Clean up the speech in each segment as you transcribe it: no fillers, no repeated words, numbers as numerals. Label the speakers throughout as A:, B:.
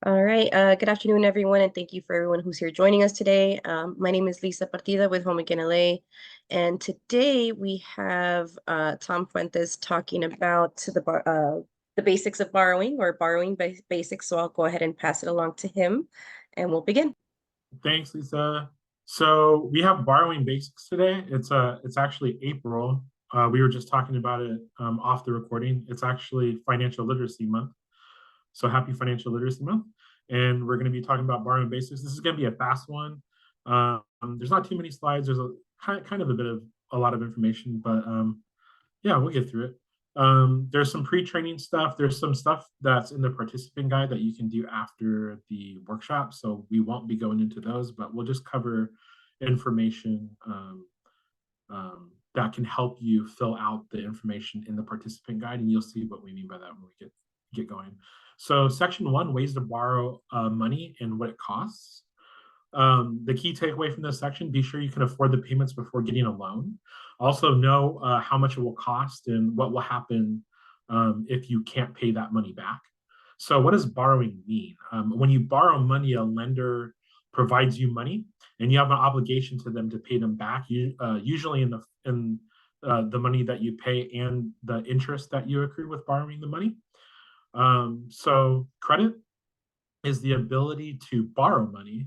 A: All right. Good afternoon, everyone, and thank you for everyone who's here joining us today. My name is Lisa Partida with Home Again LA, and today we have Tom Fuentes talking about the basics of borrowing or borrowing basics. So I'll go ahead and pass it along to him, and we'll begin.
B: Thanks, Lisa. So we have borrowing basics today. It's actually April. We were just talking about it off the recording. It's actually Financial Literacy Month. So happy Financial Literacy Month. And we're going to be talking about borrowing basics. This is going to be a fast one. There's not too many slides. There's a kind of a lot of information, but yeah, we'll get through it. There's some pre-training stuff. There's some stuff that's in the participant guide that you can do after the workshop. So we won't be going into those, but we'll just cover information that can help you fill out the information in the participant guide, and you'll see what we mean by that when we get going. So section 1, ways to borrow money and what it costs. The key takeaway from this section, be sure you can afford the payments before getting a loan. Also know how much it will cost and what will happen if you can't pay that money back. So what does borrowing mean? When you borrow money, a lender provides you money and you have an obligation to them to pay them back, usually in the money that you pay and the interest that you accrue with borrowing the money. So credit is the ability to borrow money,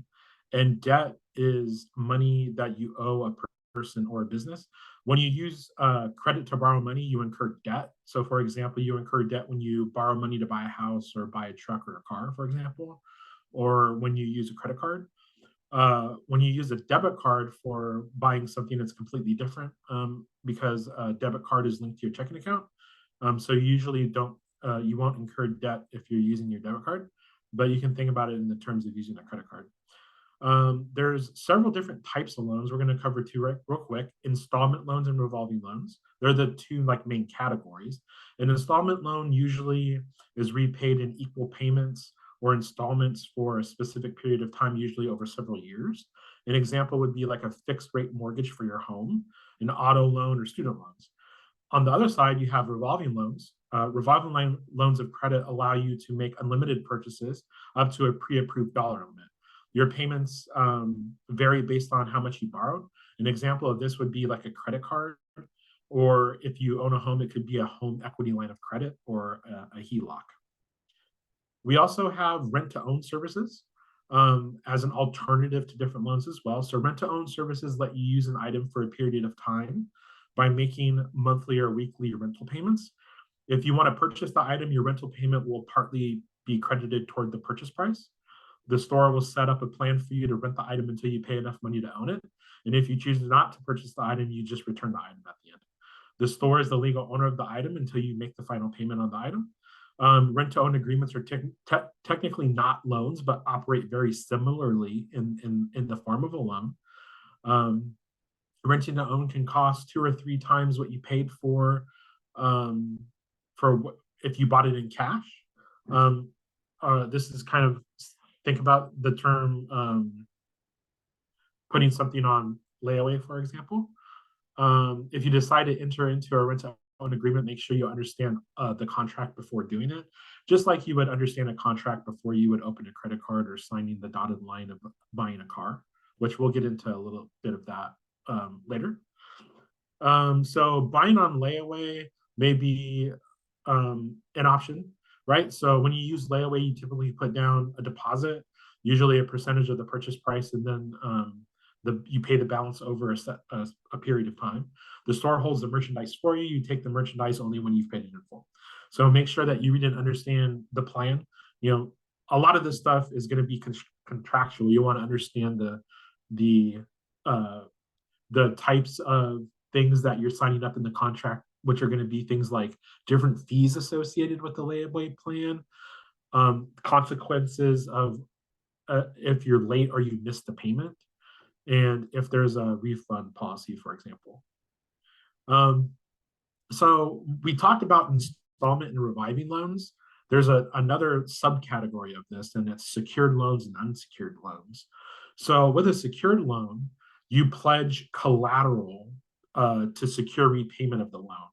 B: and debt is money that you owe a person or a business. When you use credit to borrow money, you incur debt. So, for example, you incur debt when you borrow money to buy a house or buy a truck or a car, for example, or when you use a credit card. When you use a debit card for buying something that's completely different, because a debit card is linked to your checking account. So you usually you won't incur debt if you're using your debit card, but you can think about it in the terms of using a credit card. There's several different types of loans. We're going to cover two real quick: installment loans and revolving loans. They're the two main categories. An installment loan usually is repaid in equal payments or installments for a specific period of time, usually over several years. An example would be like a fixed rate mortgage for your home, an auto loan, or student loans. On the other side, you have revolving loans. Loans of credit allow you to make unlimited purchases up to a pre-approved dollar limit. Your payments vary based on how much you borrowed. An example of this would be like a credit card, or if you own a home, it could be a home equity line of credit or a HELOC. We also have rent-to-own services as an alternative to different loans as well. So rent-to-own services let you use an item for a period of time by making monthly or weekly rental payments. If you want to purchase the item, your rental payment will partly be credited toward the purchase price. The store will set up a plan for you to rent the item until you pay enough money to own it. And if you choose not to purchase the item, you just return the item at the end. The store is the legal owner of the item until you make the final payment on the item. Rent-to-own agreements are technically not loans, but operate very similarly in the form of a loan. Renting to own can cost 2 or 3 times what you paid for if you bought it in cash. This is kind of, think about the term putting something on layaway, for example. If you decide to enter into a rent-to-own agreement, make sure you understand the contract before doing it, just like you would understand a contract before you would open a credit card or signing the dotted line of buying a car, which we'll get into a little bit of that later. So buying on layaway may be an option, right? So when you use layaway, you typically put down a deposit, usually a percentage of the purchase price, and then you pay the balance over a period of time. The store holds the merchandise for you. You take the merchandise only when you've paid it in full. So make sure that you read and understand the plan. A lot of this stuff is going to be contractual. You want to understand the types of things that you're signing up in the contract, which are going to be things like different fees associated with the layaway plan, consequences of if you're late or you missed the payment, and if there's a refund policy, for example. So we talked about installment and revolving loans. There's another subcategory of this, and it's secured loans and unsecured loans. So with a secured loan, you pledge collateral to secure repayment of the loan.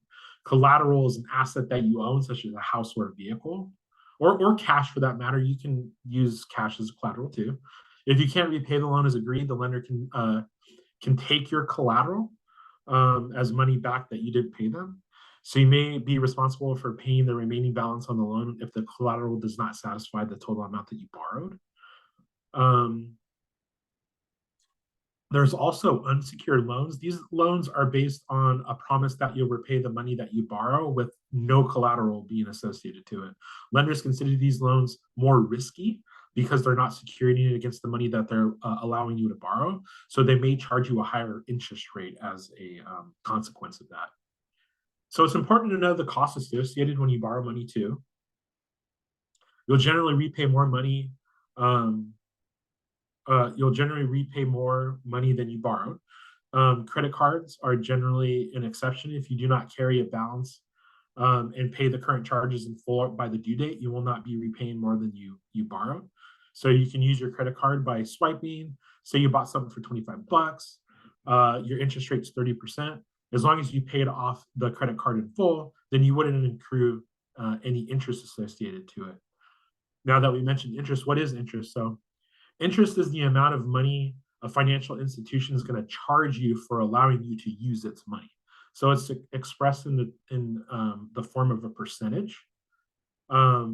B: Collateral is an asset that you own, such as a house or a vehicle, or cash for that matter. You can use cash as collateral too. If you can't repay the loan as agreed, the lender can take your collateral as money back that you didn't pay them. So you may be responsible for paying the remaining balance on the loan if the collateral does not satisfy the total amount that you borrowed. There's also unsecured loans. These loans are based on a promise that you'll repay the money that you borrow with no collateral being associated to it. Lenders consider these loans more risky because they're not securing it against the money that they're allowing you to borrow. So they may charge you a higher interest rate as a consequence of that. So it's important to know the costs associated when you borrow money too. You'll generally repay more money you'll generally repay more money than you borrowed. Credit cards are generally an exception. If you do not carry a balance and pay the current charges in full by the due date, you will not be repaying more than you borrowed. So you can use your credit card by swiping. Say you bought something for 25 bucks, your interest rate's 30%. As long as you paid off the credit card in full, then you wouldn't accrue any interest associated to it. Now that we mentioned interest, what is interest? So interest is the amount of money a financial institution is going to charge you for allowing you to use its money. So it's expressed in the form of a percentage. Let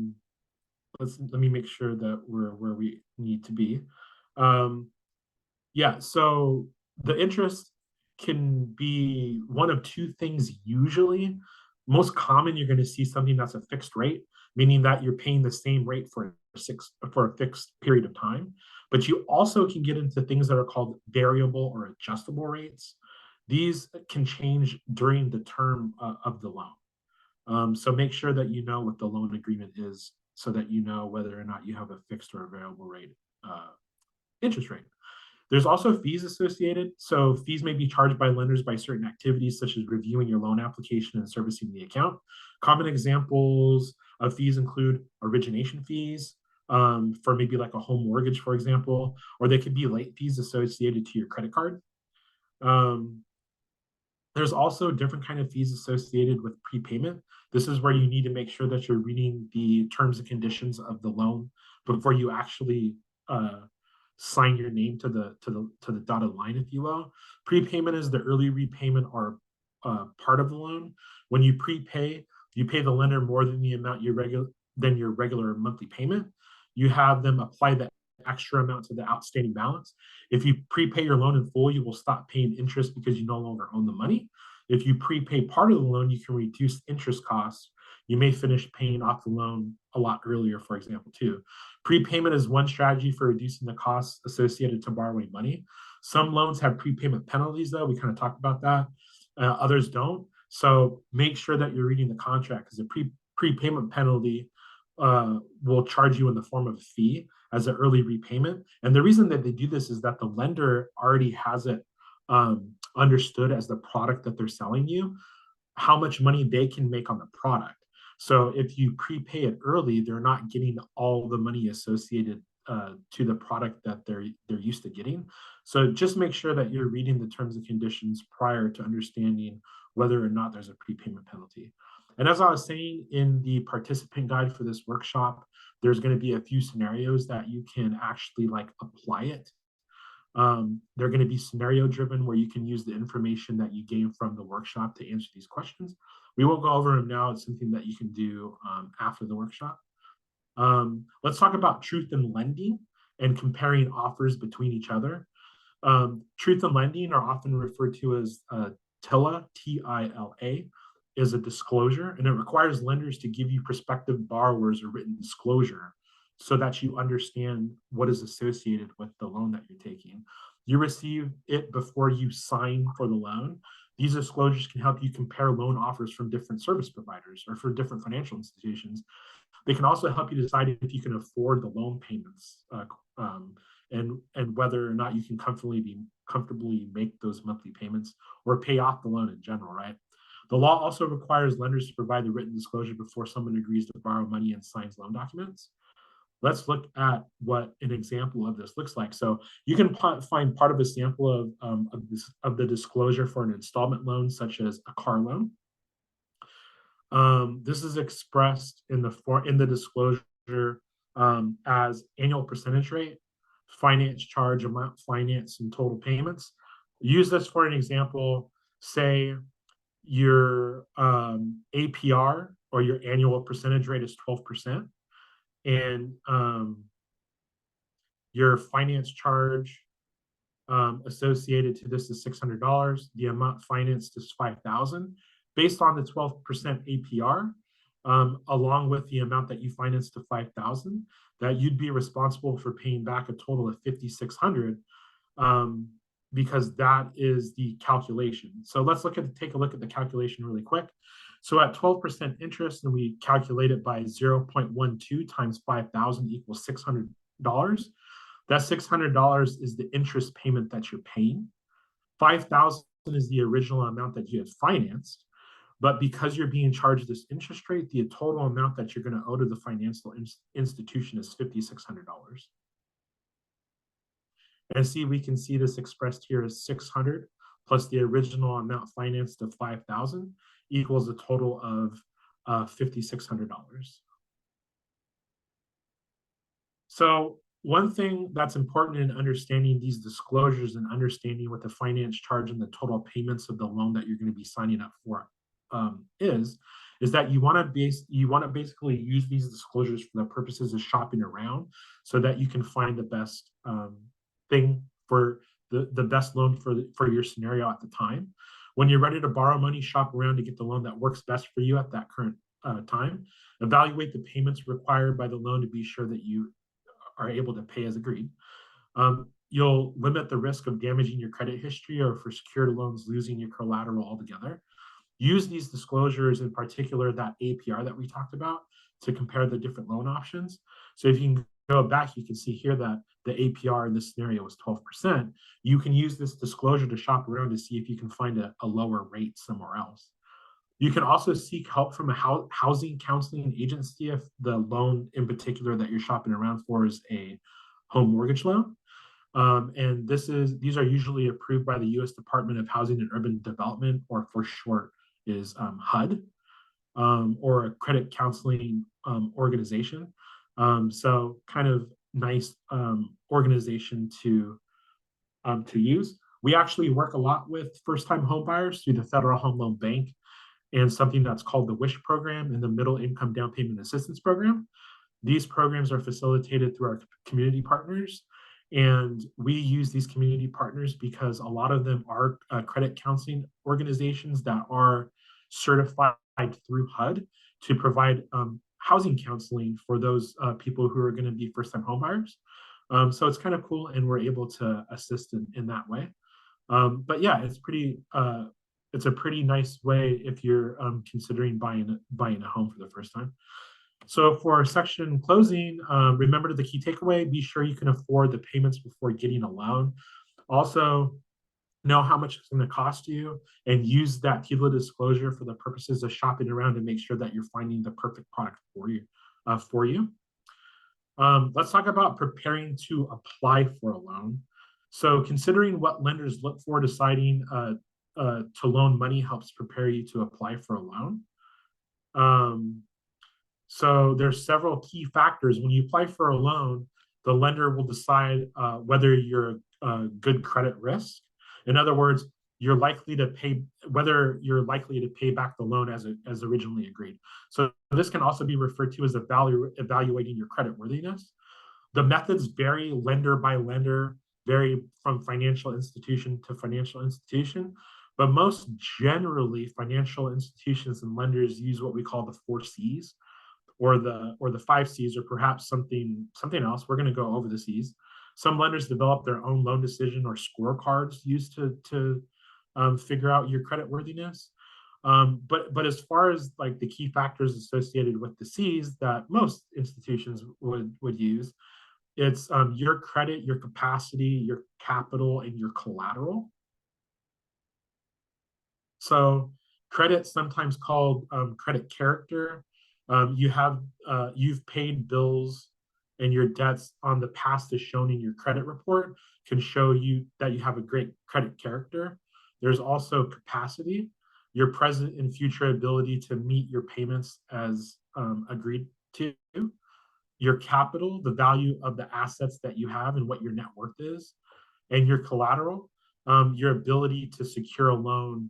B: me make sure that we're where we need to be. Yeah, so the interest can be one of two things usually. Most common, you're going to see something that's a fixed rate, meaning that you're paying the same rate for a fixed period of time. But you also can get into things that are called variable or adjustable rates. These can change during the term of the loan. So make sure that you know what the loan agreement is so that you know whether or not you have a fixed or a variable rate interest rate. There's also fees associated. So fees may be charged by lenders by certain activities, such as reviewing your loan application and servicing the account. Common examples of fees include origination fees for maybe like a home mortgage, for example, or they could be late fees associated to your credit card. There's also different kind of fees associated with prepayment. This is where you need to make sure that you're reading the terms and conditions of the loan before you actually sign your name to the dotted line, if you will. Prepayment is the early repayment or part of the loan. When you prepay, you pay the lender more than the amount your regular monthly payment. You have them apply the extra amount to the outstanding balance. If you prepay your loan in full, you will stop paying interest because you no longer own the money. If you prepay part of the loan, you can reduce interest costs. You may finish paying off the loan a lot earlier, for example, too. Prepayment is one strategy for reducing the costs associated to borrowing money. Some loans have prepayment penalties, though. We kind of talked about that. Others don't. So make sure that you're reading the contract, because a prepayment penalty will charge you in the form of a fee as an early repayment. And the reason that they do this is that the lender already has it understood as the product that they're selling you, how much money they can make on the product. So if you prepay it early, they're not getting all the money associated to the product that they're used to getting. So just make sure that you're reading the terms and conditions prior to understanding whether or not there's a prepayment penalty. And as I was saying in the participant guide for this workshop, there's going to be a few scenarios that you can actually like apply it. They're going to be scenario driven where you can use the information that you gain from the workshop to answer these questions. We won't go over them now. It's something that you can do after the workshop. Let's talk about truth in lending and comparing offers between each other. Truth in lending are often referred to as TILA, T-I-L-A, is a disclosure, and it requires lenders to give you prospective borrowers a written disclosure so that you understand what is associated with the loan that you're taking. You receive it before you sign for the loan. These disclosures can help you compare loan offers from different service providers or for different financial institutions. They can also help you decide if you can afford the loan payments and whether or not you can comfortably make those monthly payments or pay off the loan in general, right? The law also requires lenders to provide the written disclosure before someone agrees to borrow money and signs loan documents. Let's look at what an example of this looks like. So you can find part of a sample of the disclosure for an installment loan, such as a car loan. This is expressed in the disclosure as annual percentage rate, finance charge, amount financed, and total payments. Use this for an example. Say your APR or your annual percentage rate is 12%, and your finance charge associated to this is $600. The amount financed is $5,000. Based on the 12% APR, along with the amount that you financed to $5,000, that you'd be responsible for paying back a total of $5,600, because that is the calculation. So let's take a look at the calculation really quick. So at 12% interest, and we calculate it by 0.12 times 5,000 equals $600. That $600 is the interest payment that you're paying. 5,000 is the original amount that you had financed. But because you're being charged this interest rate, the total amount that you're going to owe to the financial institution is $5,600. And see, we can see this expressed here as 600 plus the original amount financed of 5,000 equals a total of $5,600. So one thing that's important in understanding these disclosures and understanding what the finance charge and the total payments of the loan that you're going to be signing up for is that you want to basically use these disclosures for the purposes of shopping around, so that you can find the best thing for the best loan for your scenario at the time. When you're ready to borrow money, shop around to get the loan that works best for you at that current time. Evaluate the payments required by the loan to be sure that you are able to pay as agreed. You'll limit the risk of damaging your credit history, or for secured loans losing your collateral altogether. Use these disclosures, in particular that APR that we talked about, to compare the different loan options. So if you can go back, you can see here that the APR in this scenario was 12%. You can use this disclosure to shop around to see if you can find a lower rate somewhere else. You can also seek help from a housing counseling agency if the loan in particular that you're shopping around for is a home mortgage loan. And these are usually approved by the U.S. Department of Housing and Urban Development, or for short is HUD, or a credit counseling organization. So kind of nice organization to use. We actually work a lot with first-time home buyers through the Federal Home Loan Bank and something that's called the WISH program and the Middle Income Down Payment Assistance Program. These programs are facilitated through our community partners. And we use these community partners because a lot of them are credit counseling organizations that are certified through HUD to provide housing counseling for those people who are going to be first-time homebuyers. So it's kind of cool, and we're able to assist in that way. But yeah, it's a pretty nice way if you're considering buying a home for the first time. So for section closing, remember the key takeaway: be sure you can afford the payments before getting a loan. Also, know how much it's going to cost you, and use that TILA disclosure for the purposes of shopping around to make sure that you're finding the perfect product for you. Let's talk about preparing to apply for a loan. So considering what lenders look for deciding to loan money helps prepare you to apply for a loan. So there's several key factors. When you apply for a loan, the lender will decide whether you're a good credit risk. In other words, whether you're likely to pay back the loan as originally agreed. So this can also be referred to as evaluating your credit worthiness. The methods vary lender by lender, vary from financial institution to financial institution, but most generally financial institutions and lenders use what we call the 4 C's, or the 5 C's, or perhaps something else. We're going to go over the C's. Some lenders develop their own loan decision or scorecards used to figure out your credit worthiness. But as far as like the key factors associated with the C's that most institutions would use, it's your credit, your capacity, your capital, and your collateral. So credit, sometimes called credit character. You've paid bills, and your debts on the past is shown in your credit report, can show you that you have a great credit character. There's also capacity, your present and future ability to meet your payments as agreed to. your capital, the value of the assets that you have and what your net worth is, and your collateral, your ability to secure a loan,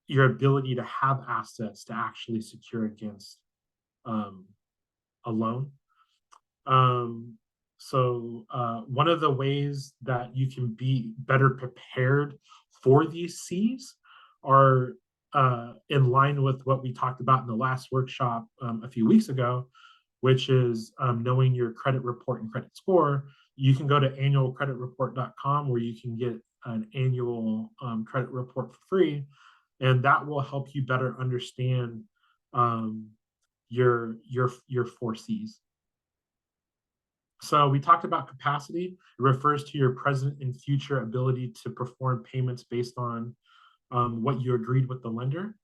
B: your ability to have assets to actually secure against a loan. One of the ways that you can be better prepared for these C's are in line with what we talked about in the last workshop a few weeks ago, which is knowing your credit report and credit score. You can go to annualcreditreport.com where you can get an annual credit report for free, and that will help you better understand your four C's. So we talked about capacity. It refers to your present and future ability to perform payments based on what you agreed with the lender.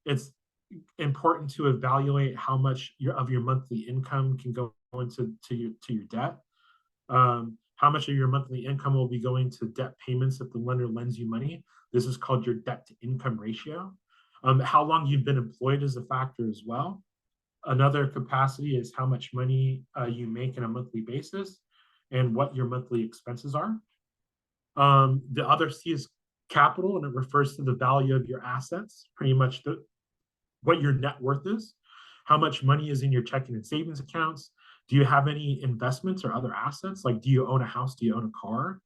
B: It's important to evaluate how much of your monthly income can go into your debt. How much of your monthly income will be going to debt payments if the lender lends you money. This is called your debt to income ratio. How long you've been employed is a factor as well. Another capacity is how much money you make on a monthly basis and what your monthly expenses are. The other C is capital, and it refers to the value of your assets, pretty much what your net worth is, how much money is in your checking and savings accounts. Do you have any investments or other assets? Like, do you own a house? Do you own a car?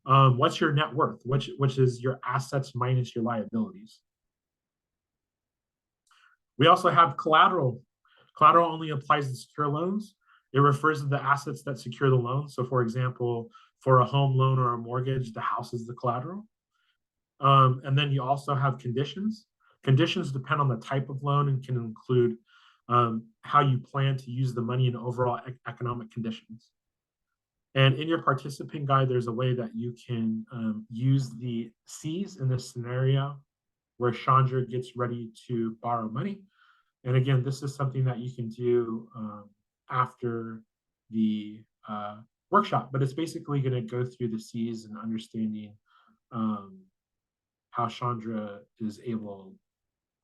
B: What's your net worth, which is your assets minus your liabilities. We also have collateral. Collateral only applies to secure loans. It refers to the assets that secure the loan. So for example, for a home loan or a mortgage, the house is the collateral. And then you also have conditions. Conditions depend on the type of loan and can include how you plan to use the money and overall economic conditions. And in your participant guide, there's a way that you can use the C's in this scenario where Chandra gets ready to borrow money. And again, this is something that you can do after the workshop, but it's basically going to go through the C's and understanding how Chandra is able,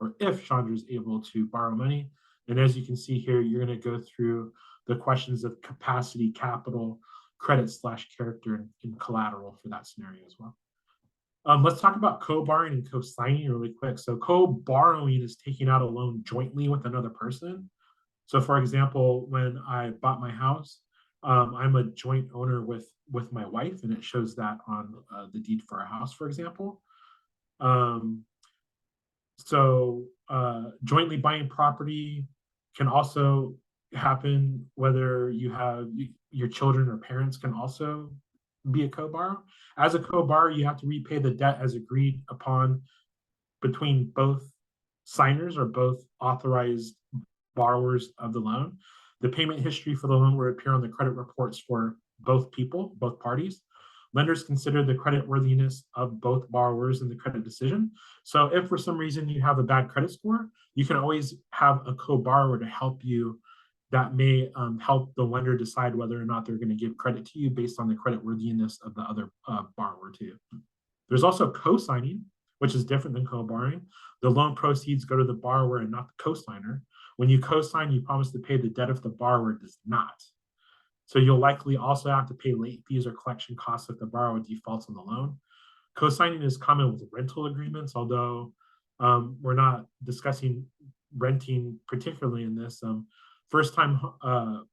B: or if Chandra is able to borrow money. And as you can see here, you're going to go through the questions of capacity, capital, credit/character, and collateral for that scenario as well. Let's talk about co-borrowing and co-signing really quick. So co-borrowing is taking out a loan jointly with another person. So for example, when I bought my house, I'm a joint owner with my wife, and it shows that on the deed for our house, for example. Jointly buying property can also happen whether you have your children or parents can also be a co-borrower. As a co-borrower, you have to repay the debt as agreed upon between both signers or both authorized borrowers of the loan. The payment history for the loan will appear on the credit reports for both people, both parties. Lenders consider the creditworthiness of both borrowers in the credit decision. So if for some reason you have a bad credit score, you can always have a co-borrower to help you that may help the lender decide whether or not they're going to give credit to you based on the creditworthiness of the other borrower too. There's also co-signing, which is different than co-borrowing. The loan proceeds go to the borrower and not the co-signer. When you co-sign, you promise to pay the debt if the borrower does not. So you'll likely also have to pay late fees or collection costs if the borrower defaults on the loan. Co-signing is common with rental agreements, although we're not discussing renting particularly in this. First-time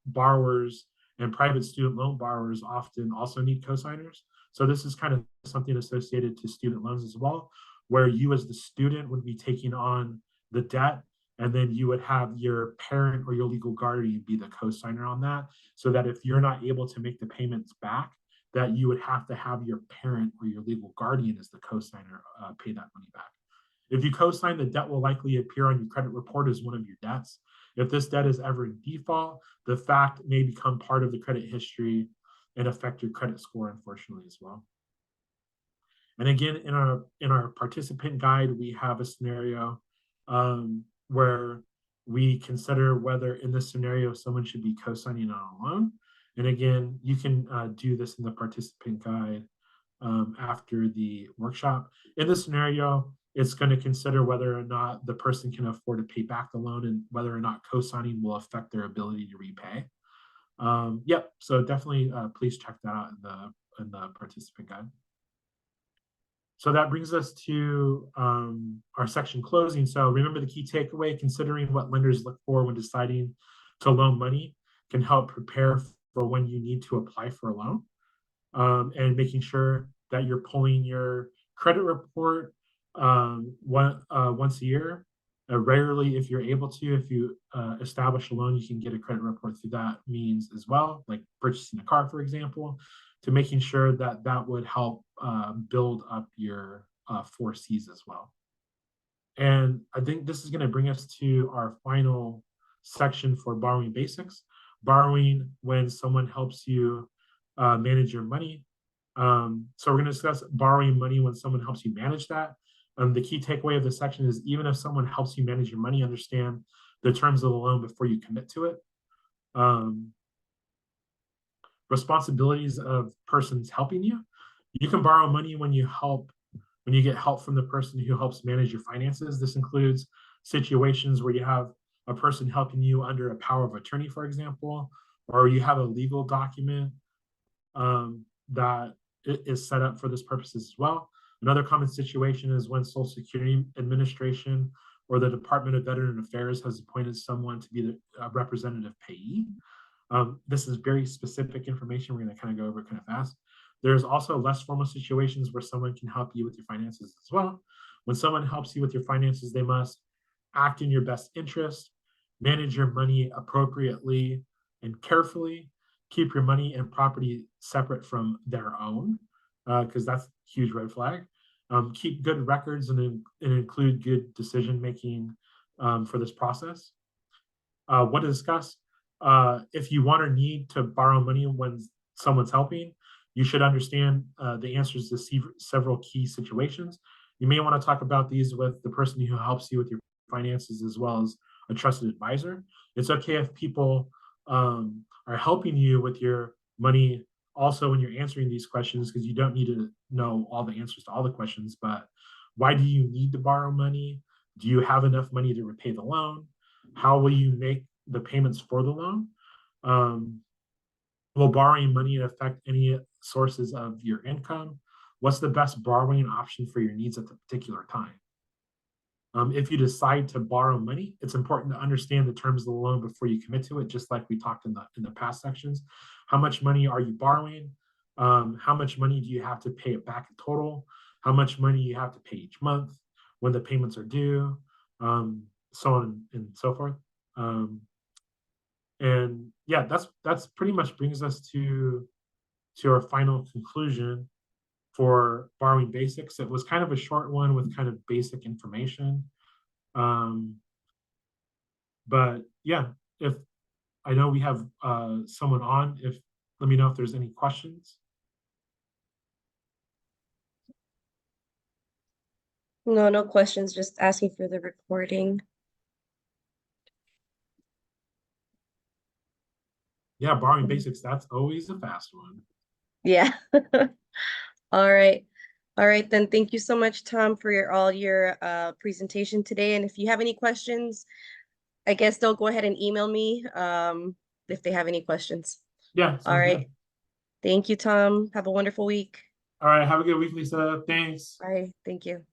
B: borrowers and private student loan borrowers often also need co-signers. So this is kind of something associated to student loans as well, where you as the student would be taking on the debt, and then you would have your parent or your legal guardian be the co-signer on that, so that if you're not able to make the payments back, that you would have to have your parent or your legal guardian as the co-signer pay that money back. If you co-sign, the debt will likely appear on your credit report as one of your debts. If this debt is ever in default, the fact may become part of the credit history and affect your credit score, unfortunately, as well. And again, in our participant guide, we have a scenario where we consider whether in this scenario someone should be co-signing on a loan. And again, you can do this in the participant guide after the workshop. In this scenario, It's going to consider whether or not the person can afford to pay back the loan and whether or not co-signing will affect their ability to repay. Yep. So definitely, please check that out in the participant guide. So that brings us to our section closing. So remember the key takeaway: considering what lenders look for when deciding to loan money can help prepare for when you need to apply for a loan, and making sure that you're pulling your credit report once a year. Rarely, if you're able to, if you establish a loan, you can get a credit report through that means as well, like purchasing a car, for example, to making sure that that would help build up your 4Cs as well. And I think this is going to bring us to our final section for borrowing basics. Borrowing when someone helps you manage your money. So we're going to discuss borrowing money when someone helps you manage that. The key takeaway of this section is even if someone helps you manage your money, understand the terms of the loan before you commit to it. Responsibilities of persons helping you. You can borrow money when you get help from the person who helps manage your finances. This includes situations where you have a person helping you under a power of attorney, for example, or you have a legal document that is set up for this purpose as well. Another common situation is when Social Security Administration or the Department of Veteran Affairs has appointed someone to be the representative payee. This is very specific information. We're going to kind of go over kind of fast. There's also less formal situations where someone can help you with your finances as well. When someone helps you with your finances, they must act in your best interest, manage your money appropriately and carefully, keep your money and property separate from their own, because that's a huge red flag. Keep good records and include good decision making for this process. What to discuss? If you want or need to borrow money when someone's helping, you should understand the answers to several key situations. You may want to talk about these with the person who helps you with your finances as well as a trusted advisor. It's okay if people are helping you with your money also when you're answering these questions, because you don't need to know all the answers to all the questions. But why do you need to borrow money? Do you have enough money to repay the loan? How will you make the payments for the loan? Will borrowing money affect any sources of your income? What's the best borrowing option for your needs at the particular time? If you decide to borrow money, it's important to understand the terms of the loan before you commit to it, just like we talked in the past sections. How much money are you borrowing? How much money do you have to pay it back in total? How much money you have to pay each month, when the payments are due, so on and so forth. And yeah, that's pretty much brings us to our final conclusion for borrowing basics. It was kind of a short one with kind of basic information. But yeah, if I know we have someone on, let me know if there's any questions.
A: No questions, just asking for the recording.
B: Yeah, borrowing basics, that's always a fast one.
A: Yeah. All right. All right, then thank you so much, Tom, for all your presentation today. And if you have any questions, I guess they'll go ahead and email me if they have any questions.
B: Yeah,
A: All right. Good. Thank you, Tom. Have a wonderful week.
B: All right, have a good week, Lisa. Thanks.
A: Bye. Thank you.